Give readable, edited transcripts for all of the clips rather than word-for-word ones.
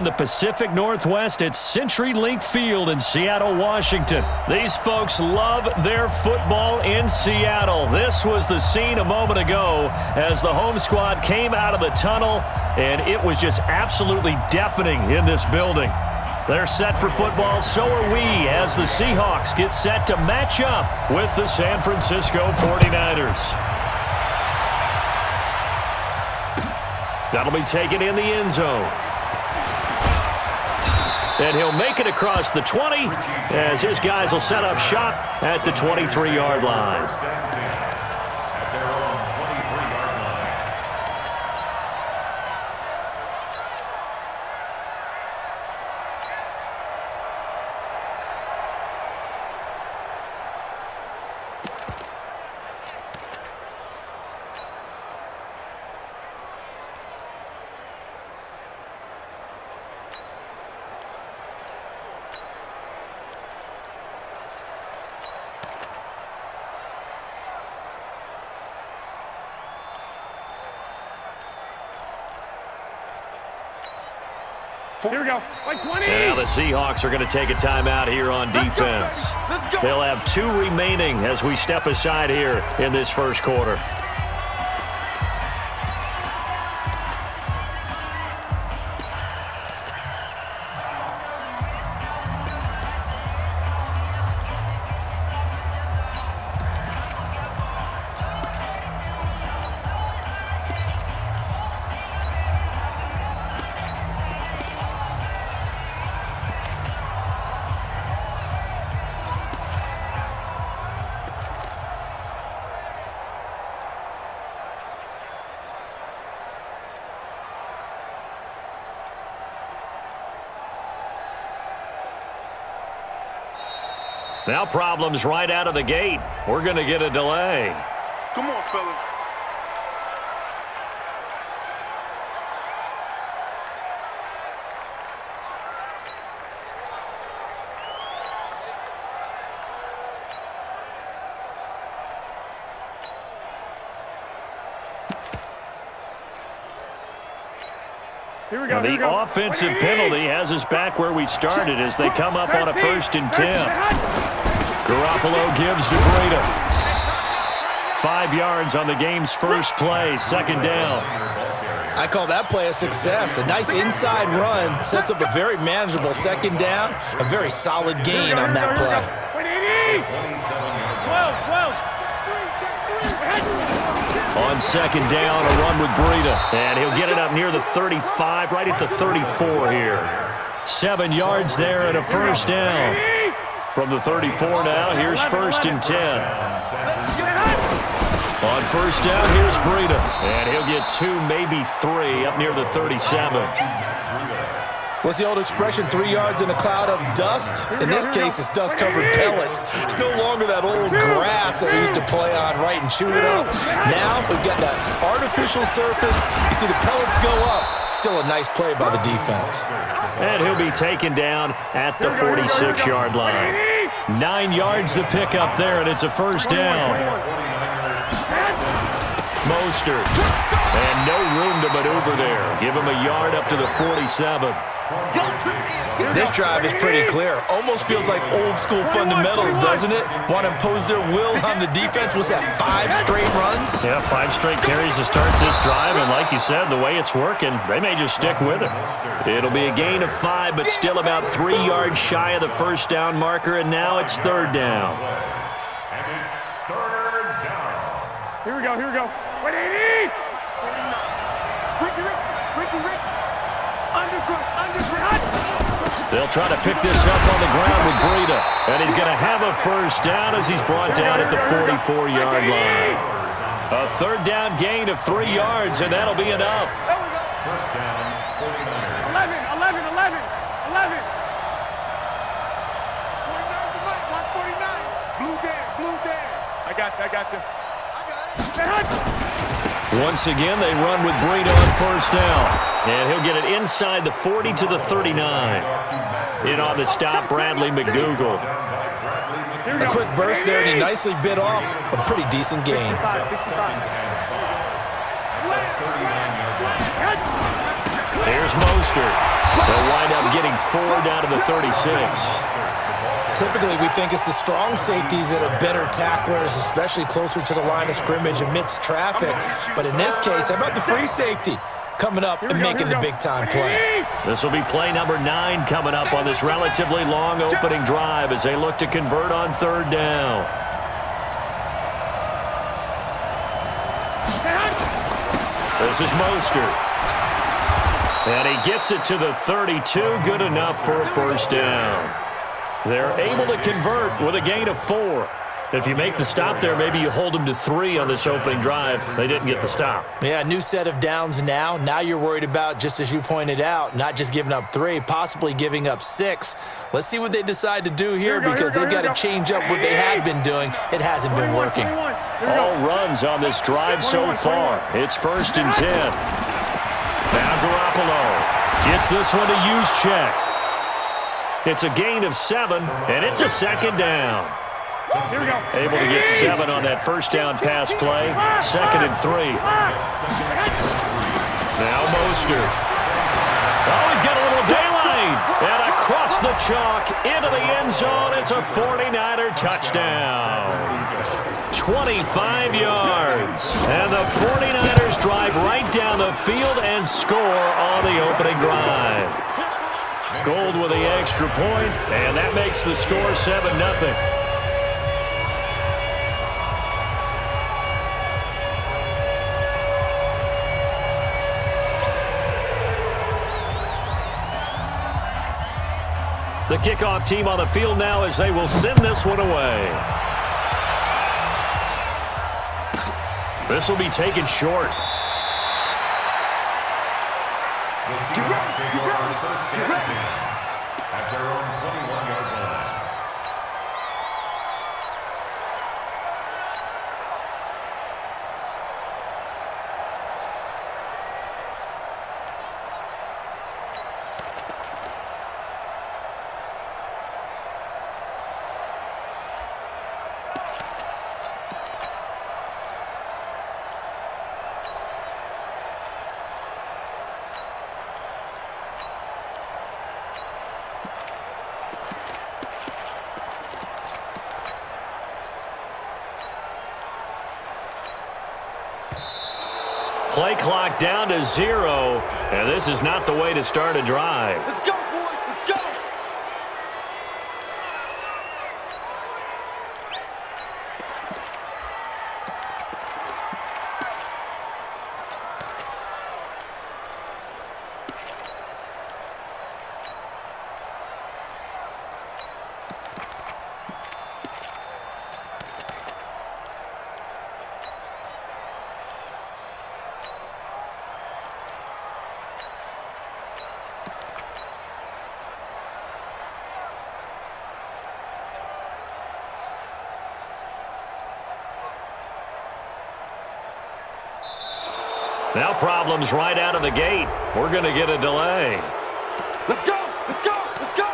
The Pacific Northwest at CenturyLink Field in Seattle, Washington. These folks love their football in Seattle. This was the scene a moment ago as the home squad came out of the tunnel, and it was just absolutely deafening in this building. They're set for football, so are we, as the Seahawks get set to match up with the San Francisco 49ers. That'll be taken in the end zone. And he'll make it across the 20 as his guys will set up shop at the 23-yard line. Here we go. Like 20. Now the Seahawks are going to take a timeout here on defense. Let's go. They'll have 2 remaining as we step aside here in this first quarter. Now problems right out of the gate. We're going to get a delay. Come on, fellas. Here we go. The offensive penalty has us back where we started as they come up on a 1st and 10. Garoppolo gives to Breida. 5 yards on the game's first play, 2nd down. I call that play a success. A nice inside run sets up a very manageable 2nd down. A very solid gain on that play. 12. On 2nd down, a run with Breida. And he'll get it up near the 35, right at the 34 here. 7 yards there and a 1st down. From the 34 now, here's 1st and 10. On 1st down, here's Breida. And he'll get 2, maybe 3, up near the 37. What's the old expression, 3 yards in a cloud of dust? In this case, it's dust-covered pellets. It's no longer that old grass that we used to play on, right, and chew it up. Now we've got that artificial surface. You see the pellets go up. Still a nice play by the defense. And he'll be taken down at the 46-yard line. 9 yards to pick up there, and it's a 1st down. Mostert. And no room to maneuver there. Give him a yard up to the 47. This drive is pretty clear. Almost feels like old-school fundamentals, doesn't it? Want to impose their will on the defense. Was that 5 straight runs? Yeah, 5 straight carries to start this drive, and like you said, the way it's working, they may just stick with it. It'll be a gain of 5, but still about 3 yards shy of the 1st down marker, and now it's 3rd down. And it's 3rd down. Here we go, here we go. 180! Ricky. Underground. They'll try to pick this up on the ground with Breida. And he's going to have a 1st down as he's brought down at the 44-yard line. A 3rd down gain of 3 yards, and that'll be enough. 1st down, 49ers. 11. 49. Blue Dan. I got you. Once again, they run with Breida on 1st down. And he'll get it inside the 40 to the 39. In on the stop, Bradley McDougal. A quick burst there, and he nicely bit off a pretty decent gain. Here's Mostert. They'll wind up getting 4 down to the 36. Typically, we think it's the strong safeties that are better tacklers, especially closer to the line of scrimmage amidst traffic. But in this case, how about the free safety coming up and making the big-time play? This will be play number 9 coming up on this relatively long opening drive as they look to convert on 3rd down. This is Mostert. And he gets it to the 32, good enough for a 1st down. They're able to convert with a gain of 4. If you make the stop there, maybe you hold them to 3 on this opening drive. They didn't get the stop. Yeah, new set of downs now. Now you're worried about, just as you pointed out, not just giving up 3, possibly giving up 6. Let's see what they decide to do here because they've got to change up what they had been doing. It hasn't been working. All runs on this drive so far. It's 1st and 10. Now Garoppolo gets this one to Juszczyk. It's a gain of 7, and it's a 2nd down. Able to get 7 on that 1st down pass play. 2nd and 3. Now Mostert. Oh, he's got a little daylight. And across the chalk into the end zone. It's a 49er touchdown. 25 yards. And the 49ers drive right down the field and score on the opening drive. Gold with the extra point, and that makes the score 7-0. The kickoff team on the field now as they will send this one away. This will be taken short. At their own 21-yard line. Play clock down to 0, and this is not the way to start a drive. Let's go, boys. Let's go. Now problems right out of the gate. We're going to get a delay. Let's go. Let's go. Let's go.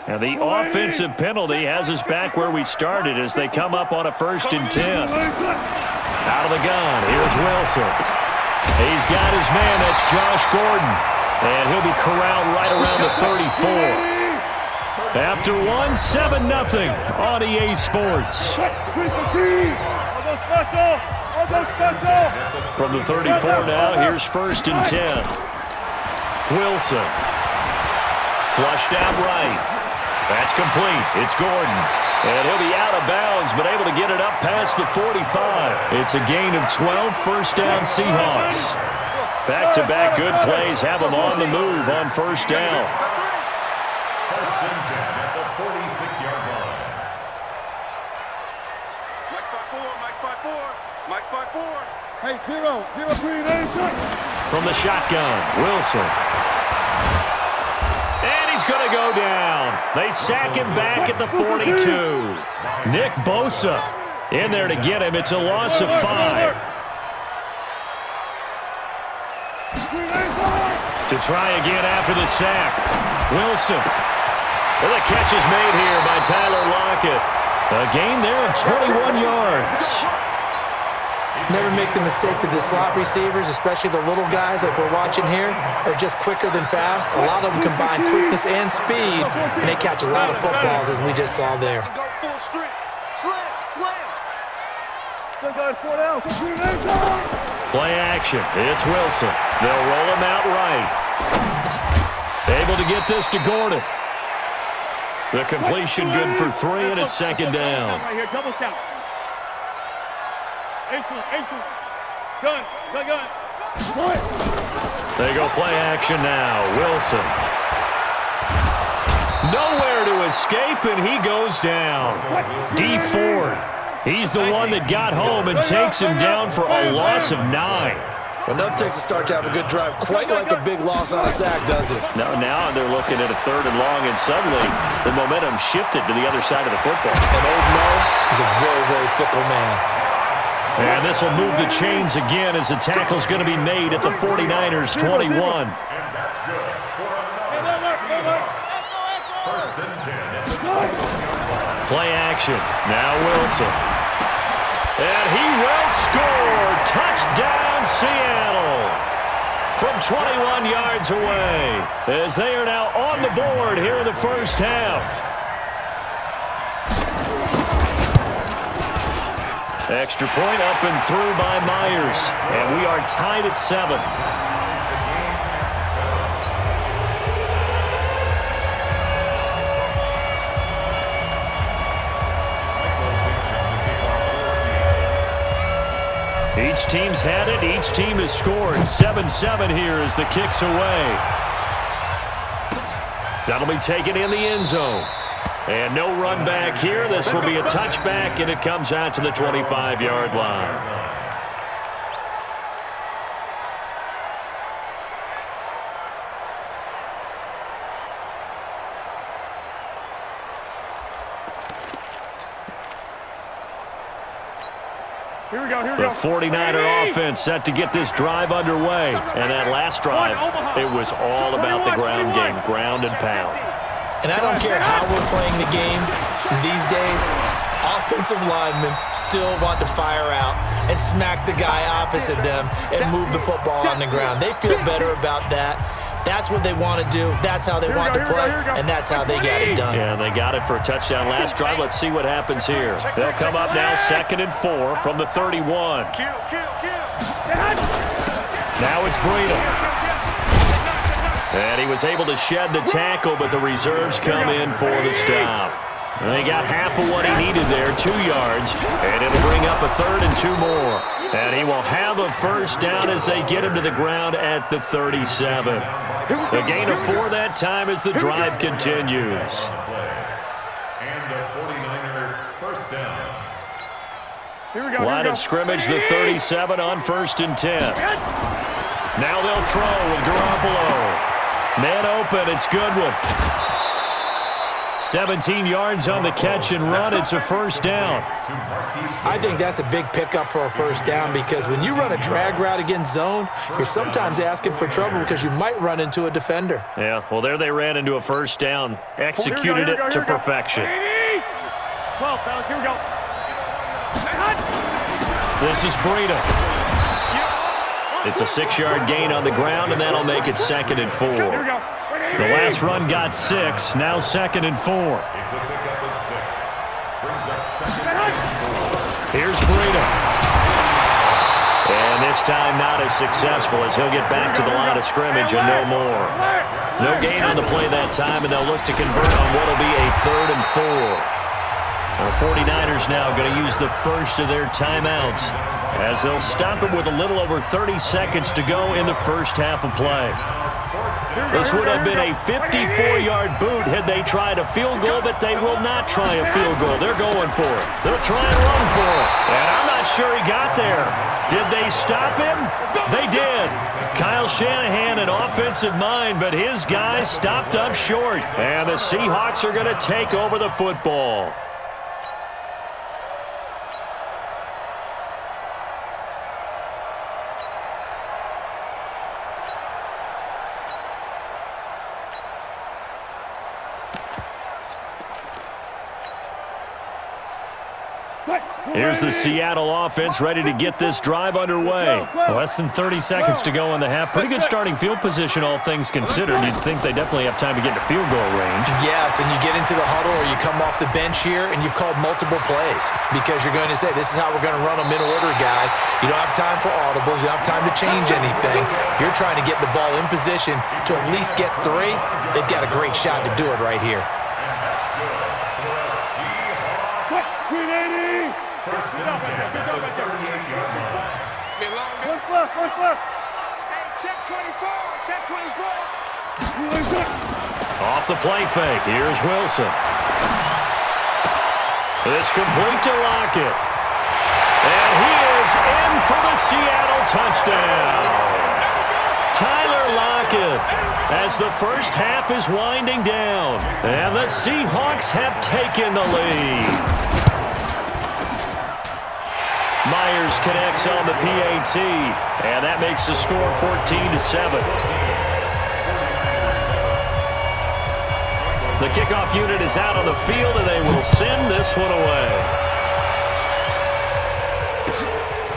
And the offensive penalty has us back where we started as they come up on a 1st and 10. Out of the gun, here's Wilson. He's got his man, that's Josh Gordon. And he'll be corralled right around the 34. After 7-0 on EA Sports. From the 34 now, here's 1st and 10. Wilson. Flushed out right. That's complete. It's Gordon. And he'll be out of bounds, but able to get it up past the 45. It's a gain of 12, 1st down Seahawks. Back-to-back good plays have them on the move on 1st down. 1st and 10 at the 46-yard line. Mike 5-4. Mike 5-4. Mike 5-4. Hey, zero, green, From the shotgun, Wilson. And he's going to go down. They sack him back at the 42. Nick Bosa in there to get him. It's a loss of 5. To try again after the sack. Wilson. Well, the catch is made here by Tyler Lockett. A gain there of 21 yards. Never make the mistake that the slot receivers, especially the little guys like we're watching here, are just quicker than fast. A lot of them combine quickness and speed, and they catch a lot of footballs, as we just saw there. Play action. It's Wilson. They'll roll him out right. Able to get this to Gordon. The completion good for 3, and it's second down. Right here, double count. Gun. They go play action now. Wilson. Nowhere to escape, and he goes down. D. Ford. He's the one that got home and takes him down for a loss of 9. Well, nothing takes a start to have a good drive, quite like a big loss on a sack, does it? No, now they're looking at a 3rd and long, and suddenly the momentum shifted to the other side of the football. And Old Mo is a very, very fickle man. And this will move the chains again as the tackle's going to be made at the 49ers' 21. Play action. Now Wilson. And he will score. Touchdown, Seattle. From 21 yards away, as they are now on the board here in the first half. Extra point up and through by Myers. And we are tied at 7. Each team's had it. Each team has scored. 7-7 here as the kick's away. That'll be taken in the end zone. And no run back here. This will be a touchback, and it comes out to the 25-yard line. The 49er offense set to get this drive underway. And that last drive, it was all about the ground game, ground and pound. And I don't care how we're playing the game these days, offensive linemen still want to fire out and smack the guy opposite them and move the football on the ground. They feel better about that. That's what they want to do. That's how they want to play, and that's how they got it done. Yeah, they got it for a touchdown last drive. Let's see what happens here. They'll come up now 2nd and 4 from the 31. Now it's Breida. And he was able to shed the tackle, but the reserves come in for the stop. And they got half of what he needed there, 2 yards, and it'll bring up a 3rd and 2 more. And he will have a first down as they get him to the ground at the 37. The gain of 4 that time as the drive continues. And the 49er first down. Line of scrimmage, the 37 on 1st and 10. Now they'll throw with Garoppolo. Man open, it's Goodwin. 17 yards on the catch and run. It's a first down. I think that's a big pickup for a first down because when you run a drag route against zone, you're sometimes asking for trouble because you might run into a defender. Yeah, well, there they ran into a first down. Executed it to perfection. 12, fellas, here we go. This is Breida. It's a 6-yard gain on the ground, and that'll make it 2nd and 4. The last run got 6, now 2nd and 4. It's a pickup of 6. Brings up 2nd and 4. Here's Breida. And this time not as successful as he'll get back to the line of scrimmage and no more. No gain on the play that time, and they'll look to convert on what will be a 3rd and 4. The 49ers now going to use the first of their timeouts as they'll stop it with a little over 30 seconds to go in the first half of play. This would have been a 54-yard boot had they tried a field goal, but they will not try a field goal. They're going for it. They'll try and run for it. And I'm not sure he got there. Did they stop him? They did. Kyle Shanahan, an offensive mind, but his guys stopped up short. And the Seahawks are going to take over the football. Here's the Seattle offense ready to get this drive underway. Less than 30 seconds to go in the half. Pretty good starting field position, all things considered. You'd think they definitely have time to get to field goal range. Yes, and you get into the huddle or you come off the bench here and you've called multiple plays because you're going to say, this is how we're going to run them in order, guys. You don't have time for audibles. You don't have time to change anything. You're trying to get the ball in position to at least get 3. They've got a great shot to do it right here. Check 24. Check 24. Off the play fake. Here's Wilson. It's complete to Lockett. And he is in for the Seattle touchdown. Tyler Lockett as the first half is winding down. And the Seahawks have taken the lead. Myers connects on the PAT, and that makes the score 14-7. The kickoff unit is out on the field, and they will send this one away.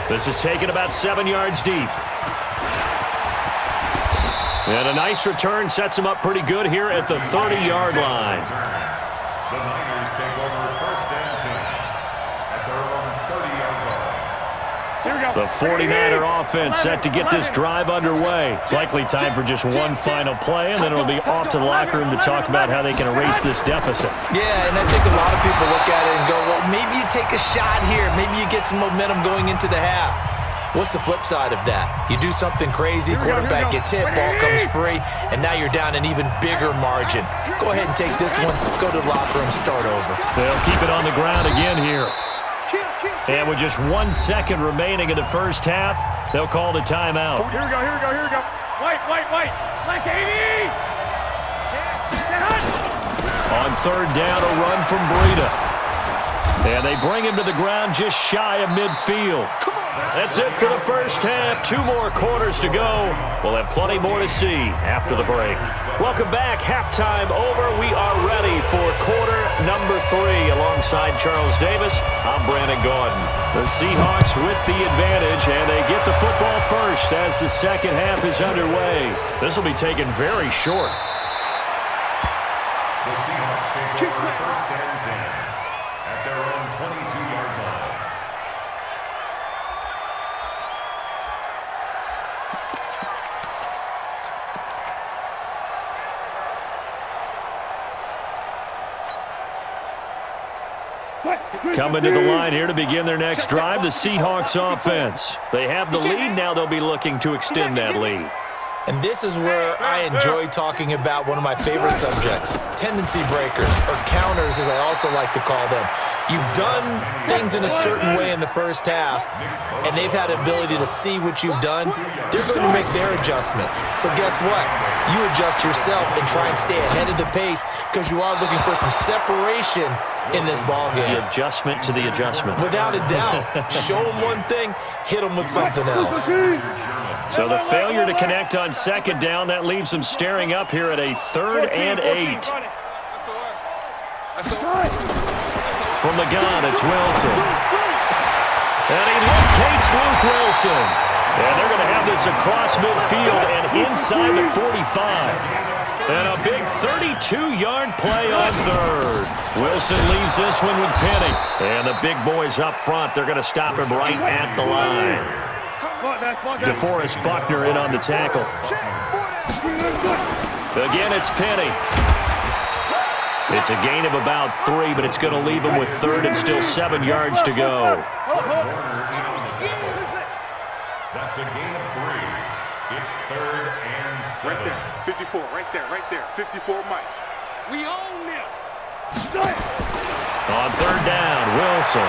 This is taken about 7 yards deep. And a nice return sets him up pretty good here at the 30-yard line. The Niners take over first and 10 at their own 30-yard line. The 49er offense set to get this drive underway. Likely time for just one final play, and then it'll be off to the locker room to talk about how they can erase this deficit. Yeah, and I think a lot of people look at it and go, well, maybe you take a shot here. Maybe you get some momentum going into the half. What's the flip side of that? You do something crazy, quarterback gets hit, ball comes free, and now you're down an even bigger margin. Go ahead and take this one, go to the locker room, start over. They'll keep it on the ground again here. And with just 1 second remaining in the first half, they'll call the timeout. Here we go. White. Like 80. On third down, a run from Breida. And they bring him to the ground just shy of midfield. That's it for the first half. 2 more quarters to go. We'll have plenty more to see after the break. Welcome back. Halftime over. We are ready for quarter number 3. Alongside Charles Davis, I'm Brandon Gaudin. The Seahawks with the advantage, and they get the football first as the second half is underway. This will be taken very short. The Seahawks take over first and 10 at their own 22-yard line. Coming to the line here to begin their next drive, the Seahawks offense. They have the lead. Now they'll be looking to extend that lead. And this is where I enjoy talking about one of my favorite subjects, tendency breakers, or counters as I also like to call them. You've done things in a certain way in the first half, and they've had the ability to see what you've done. They're going to make their adjustments. So guess what? You adjust yourself and try and stay ahead of the pace because you are looking for some separation in this ballgame. The adjustment to the adjustment. Without a doubt. Show them one thing, hit them with something else. So the failure to connect on second down, that leaves them staring up here at a 3rd and 8. From the gun, it's Wilson. And he locates Luke Wilson. And they're going to have this across midfield and inside the 45. And a big 32-yard play on third. Wilson leaves this one with Penny. And the big boys up front, they're going to stop him right at the line. DeForest Buckner in on the tackle. Again, it's Penny. It's a gain of about 3, but it's going to leave him with 3rd and still 7 yards to go. That's a gain of 3. It's 3rd and 7. Right there. 54. Right there. Right there. 54, Mike. We own them. On 3rd down, Wilson.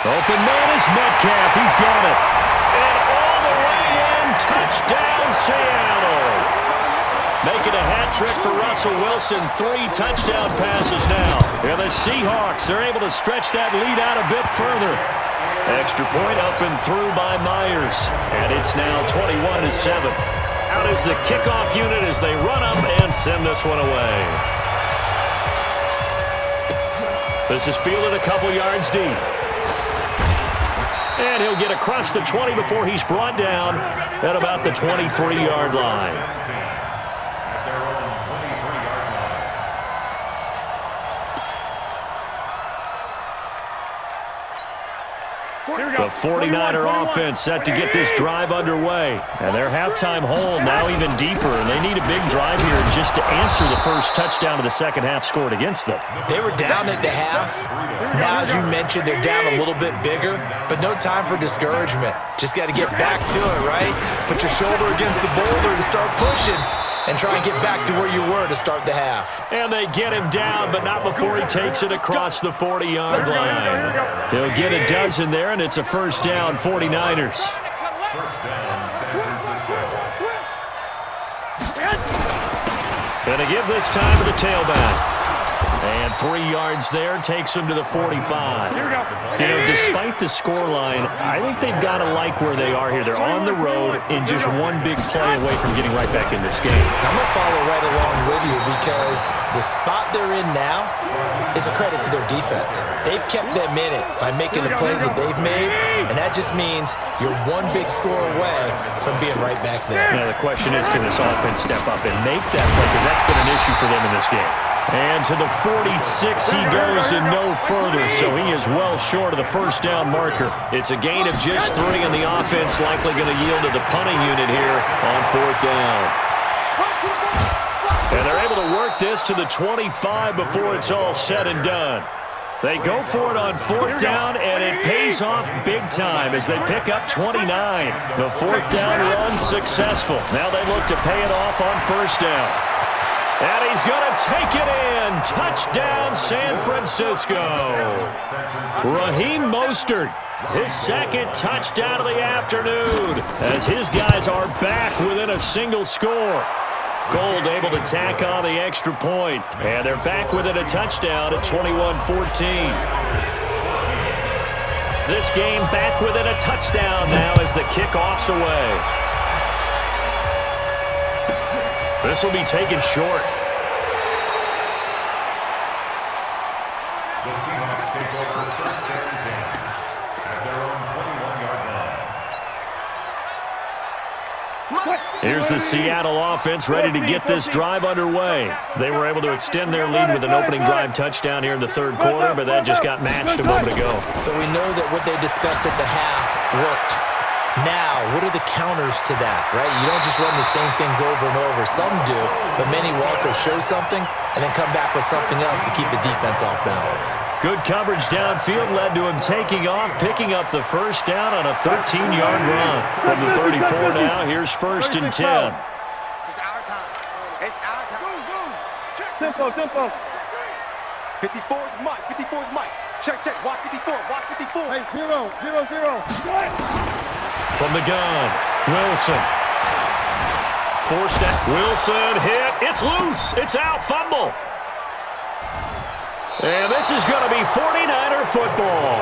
Open man is Metcalf. He's got it. And all the way in. Touchdown, Seattle. Making a hat trick for Russell Wilson. 3 touchdown passes now. And the Seahawks are able to stretch that lead out a bit further. Extra point up and through by Myers. And it's now 21-7. Out is the kickoff unit as they run up and send this one away. This is fielded a couple yards deep. And he'll get across the 20 before he's brought down at about the 23-yard line. The 49er offense set to get this drive underway. And their halftime hole now even deeper. And they need a big drive here just to answer the first touchdown of the second half scored against them. They were down at the half. Now, as you mentioned, they're down a little bit bigger. But no time for discouragement. Just got to get back to it, right? Put your shoulder against the boulder to start pushing. And try and get back to where you were to start the half. And they get him down, but not before he takes it across the 40-yard line. He'll get a dozen there, and it's a first down, 49ers. First down, San Francisco. Gonna give this time to the tailback. And 3 yards there takes him to the 45. You know, despite the scoreline, I think they've got to like where they are here. They're on the road in just one big play away from getting right back in this game. I'm going to follow right along with you because the spot they're in now is a credit to their defense. They've kept them in it by making the plays that they've made, and that just means you're one big score away from being right back there. Now, the question is, can this offense step up and make that play? Because that's been an issue for them in this game. And to the 46 he goes and no further, so he is well short of the first down marker. It's a gain of just 3, and the offense likely going to yield to the punting unit here on 4th down. And they're able to work this to the 25 before it's all said and done. They go for it on 4th down, and it pays off big time as they pick up 29. The 4th down run successful. Now they look to pay it off on 1st down. And he's going to take it in. Touchdown, San Francisco. Raheem Mostert, his second touchdown of the afternoon, as his guys are back within a single score. Gold able to tack on the extra point, and they're back within a touchdown at 21-14. This game back within a touchdown now as the kickoff's away. This will be taken short. The Seahawks take over 1st and 10 at their own 21-yard line. Here's the Seattle offense ready to get this drive underway. They were able to extend their lead with an opening drive touchdown here in the 3rd quarter, but that just got matched a moment ago. So we know that what they discussed at the half worked. Now, what are the counters to that, right? You don't just run the same things over and over. Some do, but many will also show something and then come back with something else to keep the defense off balance. Good coverage downfield led to him taking off, picking up the first down on a 13-yard run. From the 34 now, here's 1st and 10. It's our time. It's our time. Tempo. 54's Mike. 54's Mike. Check. Watch 54. Watch 54. Hey, 0. From the gun, Wilson. Forced out. Wilson hit. It's loose. It's out. Fumble. And this is going to be 49er football.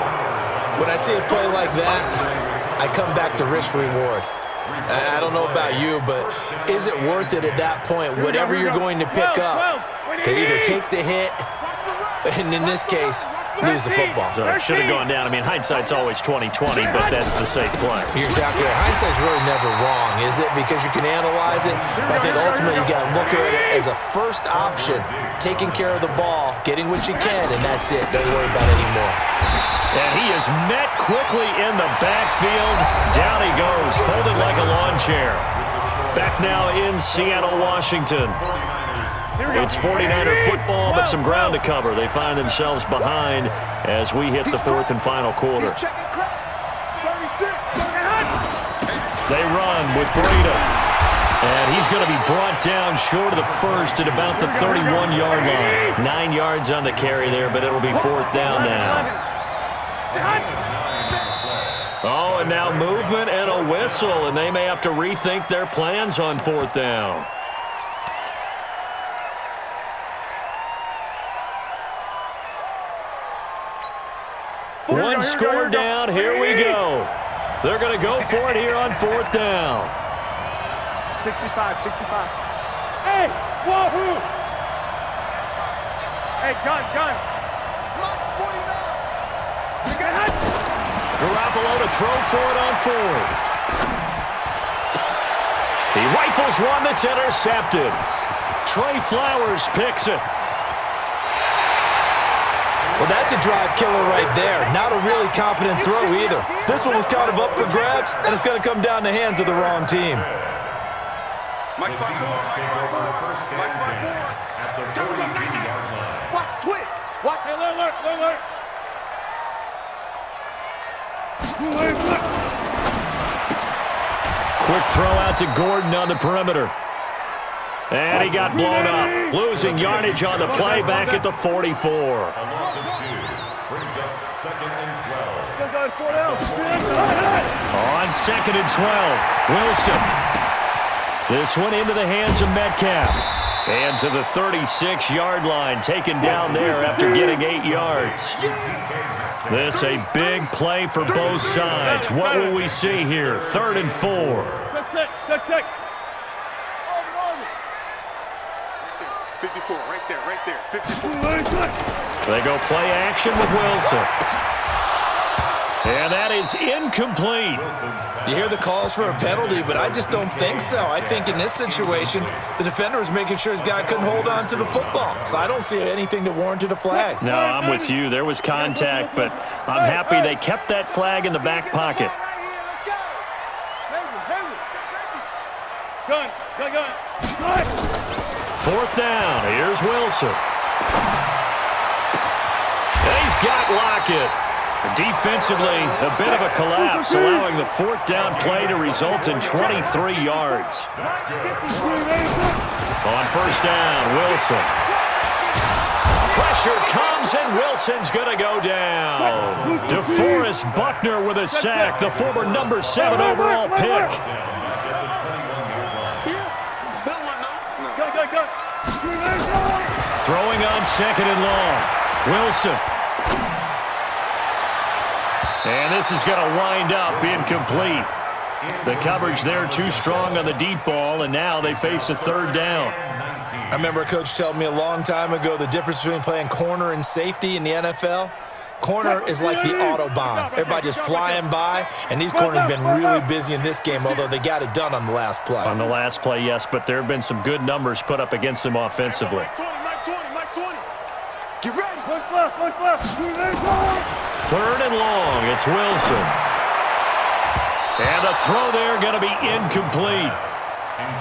When I see a play like that, I come back to risk-reward. I don't know about you, but is it worth it at that point, whatever you're going to pick up, to either take the hit, and in this case, lose the football? So it should have gone down. I mean, hindsight's always 20/20, but that's the safe play. You're exactly right. Hindsight's really never wrong, is it? Because you can analyze it, but I think ultimately you got to look at it as a first option, taking care of the ball, getting what you can, and that's it. Don't worry about it anymore. And he is met quickly in the backfield. Down he goes, folded like a lawn chair. Back now in Seattle, Washington. It's 49er football, but some ground to cover. They find themselves behind as we hit the 4th and final quarter. They run with Breida. And he's going to be brought down short of the first at about the 31-yard line. 9 yards on the carry there, but it'll be fourth down now. Oh, and now movement and a whistle, and they may have to rethink their plans on fourth down. One score down, here we go. They're going to go for it here on fourth down. 65. Hey, wahoo! Hey, gun. Block 49. You got it. Garoppolo to throw for it on fourth. He rifles one that's intercepted. Trey Flowers picks it. Well, that's a drive killer right there. Not a really competent throw either. This one was kind of up for grabs, and it's going to come down the hands of the wrong team. Mike 5-4. At the 42-yard line. Watch twitch. Watch. Hey, look. Quick throw out to Gordon on the perimeter. And he got blown up. Losing yardage on the play back at the 44. A loss of 2 brings up 2nd and 12. On 2nd and 12, Wilson. This one into the hands of Metcalf. And to the 36-yard line, taken down there after getting 8 yards. This a big play for both sides. What will we see here? 3rd and 4. Check. 54, right there. 54. They go play action with Wilson. And that is incomplete. You hear the calls for a penalty, but I just don't think so. I think in this situation, the defender was making sure his guy couldn't hold on to the football. So I don't see anything that warranted a flag. No, I'm with you. There was contact, but I'm happy they kept that flag in the back pocket. Gun. 4th down. Here's Wilson. And he's got Lockett. Defensively, a bit of a collapse, allowing the 4th down play to result in 23 yards. On 1st down, Wilson. Pressure comes, and Wilson's going to go down. DeForest Buckner with a sack, the former number 7 overall pick. Throwing on 2nd and long. Wilson. And this is going to wind up incomplete. The coverage there too strong on the deep ball, and now they face a 3rd down. I remember a coach telling me a long time ago the difference between playing corner and safety in the NFL. Corner is like the Autobahn. Everybody just flying by, and these corners have been really busy in this game, although they got it done on the last play. On the last play, yes, but there have been some good numbers put up against them offensively. Mike 20. Get ready. Look left. 3rd and long, it's Wilson. And the throw there going to be incomplete.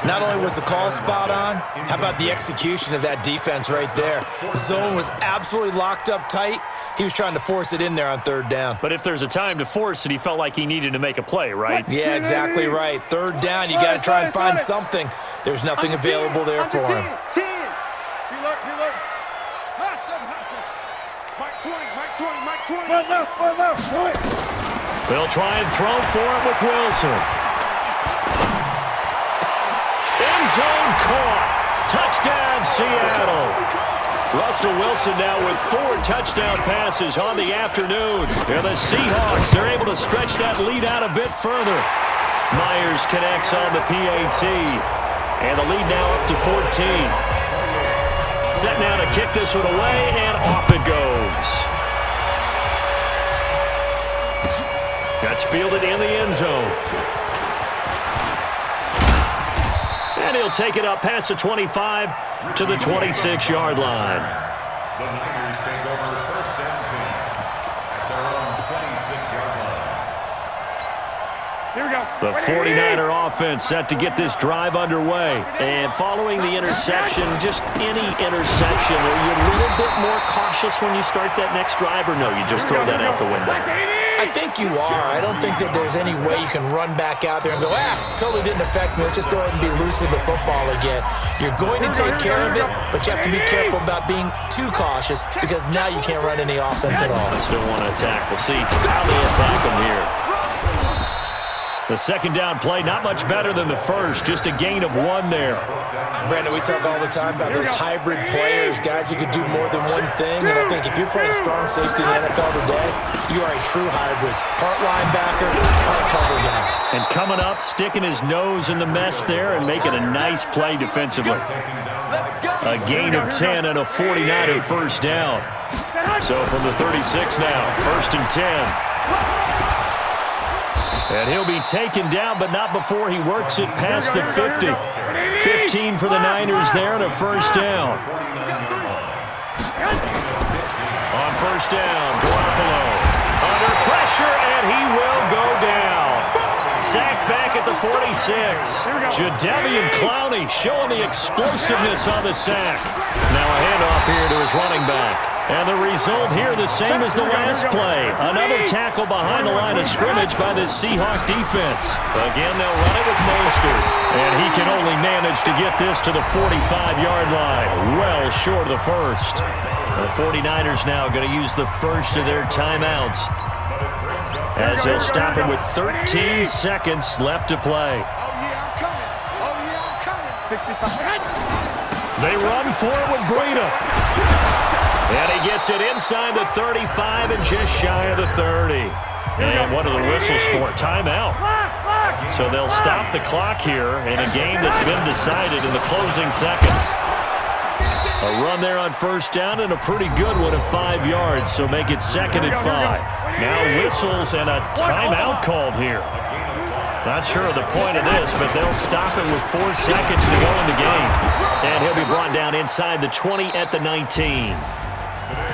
Not only was the call spot on, how about the execution of that defense right there? The zone was absolutely locked up tight. He was trying to force it in there on 3rd down. But if there's a time to force it, he felt like he needed to make a play, right? Yeah, exactly right. 3rd down, you got to try and find something. There's nothing available there for him. 10. Reload. High seven. Mike 20. Right left. They'll try and throw for it with Wilson. End zone caught. Touchdown, Seattle. Russell Wilson now with 4 touchdown passes on the afternoon. And the Seahawks, they're able to stretch that lead out a bit further. Myers connects on the PAT. And the lead now up to 14. Set now to kick this one away, and off it goes. That's fielded in the end zone. And he'll take it up past the 25 to the 26-yard line. The Niners take over 1st and 10 at their own 26-yard line. Here we go. The 49er offense set to get this drive underway. And following the interception, just any interception, are you a little bit more cautious when you start that next drive, or no, you just throw that out the window? I think you are. I don't think that there's any way you can run back out there and go, totally didn't affect me. Let's just go ahead and be loose with the football again. You're going to take care of it, but you have to be careful about being too cautious because now you can't run any offense at all. Still want to attack. We'll see how they attack them here. The second down play, not much better than the first, just a gain of 1 there. Brandon, we talk all the time about those hybrid players, guys who could do more than one thing, and I think if you're playing strong safety in the NFL today, you are a true hybrid. Part linebacker, part cover guy. And coming up, sticking his nose in the mess there and making a nice play defensively. A gain of 10 and a 49er first down. So from the 36 now, 1st and 10. And he'll be taken down, but not before he works it past the 50. 15 for the Niners there and a first down. On first down, Garoppolo under pressure, and he will go down. Sacked back at the 46. Jadeveon Clowney showing the explosiveness on the sack. Now a handoff here to his running back. And the result here the same as the last play. Another tackle behind the line of scrimmage by this Seahawk defense. Again, they'll run it with Mostert. And he can only manage to get this to the 45-yard line. Well short of the first. The 49ers now going to use the first of their timeouts, as they'll stop him with 13 seconds left to play. They run for it with Breida. And he gets it inside the 35 and just shy of the 30. And what are the whistles for? Timeout. So they'll stop the clock here in a game that's been decided in the closing seconds. A run there on first down and a pretty good one at 5 yards, so make it 2nd and 5. Now whistles and a timeout called here. Not sure of the point of this, but they'll stop it with 4 seconds to go in the game. And he'll be brought down inside the 20 at the 19.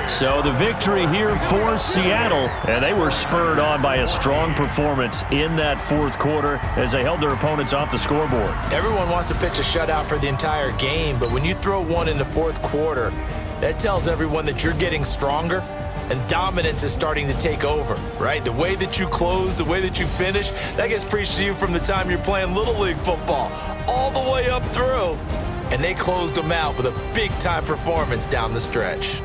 So the victory here for Seattle, and they were spurred on by a strong performance in that 4th quarter as they held their opponents off the scoreboard. Everyone wants to pitch a shutout for the entire game, but when you throw one in the 4th quarter, that tells everyone that you're getting stronger and dominance is starting to take over, right? The way that you close, the way that you finish, that gets preached to you from the time you're playing Little League football all the way up through. And they closed them out with a big-time performance down the stretch.